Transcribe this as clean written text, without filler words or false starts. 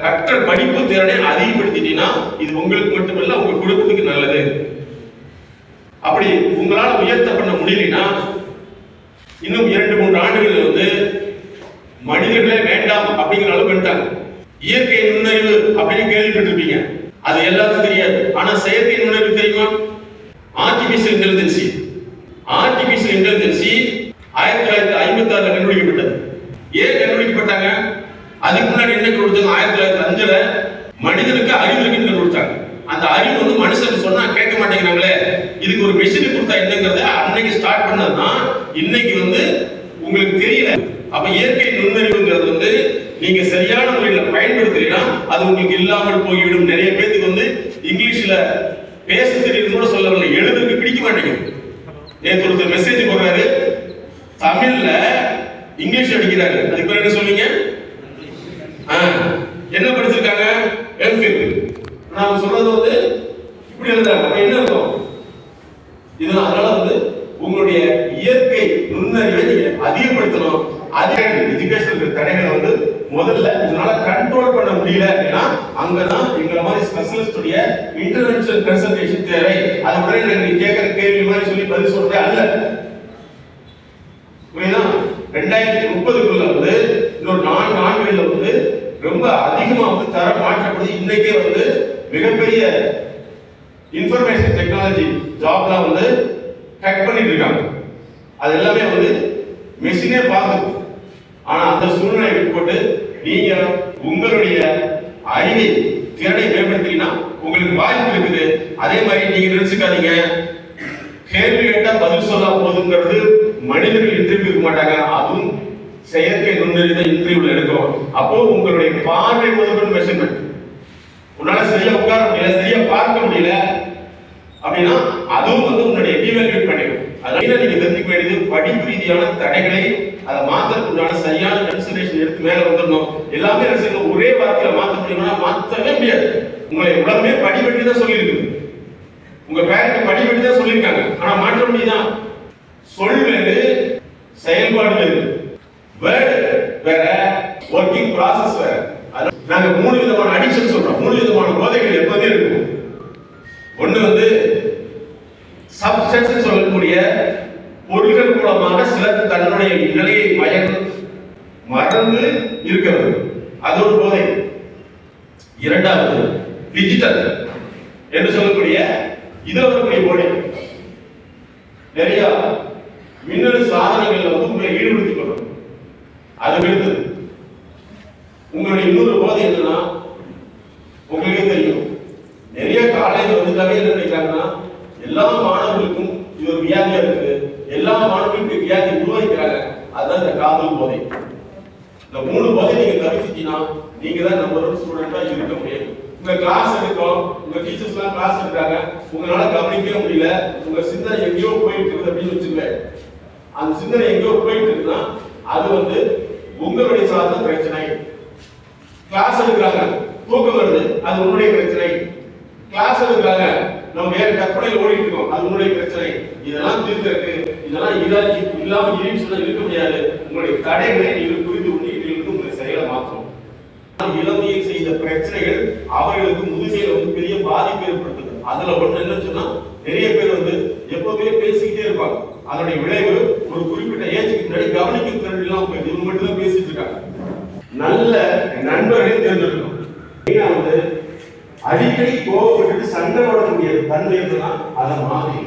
கற்றல் படிப்பு திறனை அதிகப்படுத்திட்டீங்கன்னா இது உங்களுக்கு மட்டுமல்ல உங்க குடும்பத்துக்கு நல்லது. அப்படி உங்களால் உயர்த்த பண்ண முடியலன்னா இன்னும் 2-3 ஆண்டுகள் வந்து மனிதர்களே வேண்டாம் அப்படிங்கிற அளவு பண்ணிட்டாங்க. இயற்கை நுண்ணறிவு அப்படின்னு கேள்விப்பட்டிருப்பீங்க, அது எல்லாத்துக்கும் தெரியாது. ஆனா செயற்கை நுண்ணறிவு தெரியுமா? ஆர்டிபிஷியல் இன்டெலிஜென்சி 1956 கண்டுபிடிக்கப்பட்டது. ஏன் கண்டுபிடிக்கப்பட்டாங்க? அதுக்கு முன்னாடி என்ன கண்டுபிடிச்சாங்க? 1905 மனிதனுக்கு அறிவு இருக்குன்னு கண்டுபிடிச்சாங்க. அந்த அறிவு வந்து மனுஷன் சொன்னா கேட்க மாட்டேங்கிறாங்களே, இதுக்கு ஒரு மெஷின் கொடுத்தா என்னங்கிறத அன்னைக்கு ஸ்டார்ட் பண்ணதுதான் இன்னைக்கு வந்து உங்களுக்கு தெரியல. அப்ப இயற்கை நுண்ணறிவுங்கிறது வந்து நீங்க சரியான முறையில் பயன்படுத்தலைன்னா அது உங்களுக்கு இல்லாமல் போய்விடும். நிறைய பேருக்கு வந்து இங்கிலீஷ்ல பேச தெரியுது கூட சொல்லவில்லை, எழுதுறதுக்கு பிடிக்க மாட்டேங்குது. நேற்று ஒருத்தர் மெசேஜ் போடுறாரு, தமிழ்ல இங்கிலீஷ் அடிக்கிறாரு, அதுக்கு பேர் என்ன சொல்லுவீங்க? என்ன படிச்சிருக்காங்க? எம்ஃபில். நாம சொல்றது வந்து இப்படி எழுதுறாங்க, அப்ப என்ன இருக்கும் இது? அதனால வந்து உங்களுடைய இயற்கை நுண்ணறிவை நீங்க அதிகப்படுத்தணும். அதே எஜுகேஷன் தடைகளை வந்து முதல்ல இதனால கண்ட்ரோல் பண்ண முடியல அப்படின்னா அங்கதான் எங்களை மாதிரி ஸ்பெஷலிஸ்டுடைய இன்டர்வென்ஷன் கன்சல்டேஷன் தேவை. அது உடனே நீங்க கேட்கிற கேள்வி மாதிரி சொல்லி பதில் சொல்றதே அல்ல. புரியுதா? 2030க்குள்ள வந்து இன்னொரு 4 ஆண்டுகள்ல வந்து ரொம்ப அதிகமா வந்து தரம் மாற்றப்படுது. இன்னைக்கே வந்து மிகப்பெரிய இன்ஃபர்மேஷன் டெக்னாலஜி ஜாப்லாம் வந்து கட் பண்ணிட்டு இருக்காங்க. அது எல்லாமே வந்து மெஷினே பார்க்கும். ஆனா அந்த சூழ்நிலை விட்டுப்பட்டு நீங்க உங்களுடைய அறிவை திறனை மேம்படுத்தினா உங்களுக்கு வாய்ப்பு இருக்குது. அதே மாதிரி நீங்க நினைச்சுக்காதீங்க கேள்வி கேட்டா பதில் சொல்ல போதுங்கிறது மனிதர்கள் இன்டர்வியூ இருக்க மாட்டாங்க. அதுவும் செயற்கை நுண்ணறிவை இன்டர்வியூல எடுக்கும். அப்போ உங்களுடைய பார்வை முதல் மெஷர்மெண்ட், உன்னால சரியா உட்கார முடியல, சரியா பார்க்க முடியல அப்படின்னா அதுவும் வந்து உன்னுடைய ஈவாலுவேட் பண்ணிடும். அதனால நீங்க தெரிஞ்சுக்க வேண்டியது படிப்பு ரீதியான தடைகளை அதை மாற்றத்துக்கான சரியான கன்சிடரேஷன் எடுத்து மேல வந்துடணும். எல்லாமே ஒரே வார்த்தையில மாற்ற முடியும்னா மாற்றவே முடியாது. உங்களை உலகமே படிப்படி தான் சொல்லியிருக்குது, உங்க பேரண்ட் படிப்படி தான் சொல்லியிருக்காங்க. ஆனா மாற்ற முடியுதா? சொல் வேறு, செயல்பாடு வேறு. வேர்டு வேற, ஒர்க்கிங் ப்ராசஸ் வேற. நாங்க 3 விதமான அடிக்ஷன் சொல்றோம். 3 விதமான போதைகள் எப்பவுமே இருக்கும். ஒண்ணு வந்து சப்ஸ்டன்ஸ் சொல்லக்கூடிய பொருள்கள் மூலமாக சிலர் தன்னுடைய நிலையை மறந்து இருக்கிறது, அது ஒரு போதை. இரண்டாவது டிஜிட்டல் என்று சொல்லக்கூடிய இதுல வரக்கூடிய போதை. நிறைய மின்னணு சாதனங்கள்ல வந்து உங்களை ஈடுபடுத்திக் கொள்ளும். அது அடுத்தது உங்களுடைய இன்னொரு போதை என்னன்னா, உங்களுக்கே தெரியும் நிறைய காலேஜ் வந்துட்டாவே என்ன நினைக்கிறாங்கன்னா எல்லா மாணவர்களுக்கும் இது ஒரு வியாதியா இருக்கு, எல்லா மாணவர்களுக்கும் வியாதி உருவாக்கிறாங்க. அதுதான் இந்த காதல் போதை. இந்த 3 போதை நீங்க தவிர்த்துட்டீங்கன்னா நீங்க தான் நம்பர் 1 ஸ்டூடெண்டா இருக்க முடியும். உங்க கிளாஸ் எடுக்கும், உங்க டீச்சர்ஸ் எல்லாம் கிளாஸ் எடுக்காங்க, உங்களால கவனிக்கவே முடியல, உங்க சிந்தனை எங்கேயோ போயிட்டு இருக்குது அப்படின்னு வச்சுக்கோங்க. அந்த சிந்தனை எங்கேயோ போயிட்டு இருக்குன்னா அது வந்து உங்களுடைய சார்ந்த பிரச்சனை. கிளாஸ் எடுக்கிறாங்க, தூக்கம் வருது, அது உங்களுடைய பிரச்சனை. கிளாஸ் எடுக்கிறாங்க, நம்ம வேற கற்பனையில் ஓடிட்டு இருக்கோம், அது உங்களுடைய பிரச்சனை. இதெல்லாம் தீர்க்கிறதுக்கு இதெல்லாம் இல்லாம சொன்னா இருக்க முடியாது. உங்களுடைய தடைகளை நீங்கள் புரிந்து கொண்டு இதிலிருந்து உங்களை செயலை மாற்றணும். இளமையில் செய்த பிரச்சனைகள் அவர்களுக்கு முதுமையில வந்து பெரிய பாதிப்பு ஏற்படுத்துது. அதுல ஒண்ணு என்ன சொன்னா நிறைய பேர் வந்து எப்பவுமே பேசிக்கிட்டே இருப்பாங்க. அதனுடைய விளைவு ஒரு குறிப்பிட்ட ஏஜுக்கு முன்னாடி கவனிக்கும் திறன் இல்லாம போயிடுது. இவங்க மட்டும் தான் பேசிட்டு இருக்காங்க. நல்ல நண்பர்களை தேர்ந்தெடுக்கணும். வந்து அடிக்கடி கோபப்பட்டு சண்டை போட முடியாது தன்மை அதை மாறி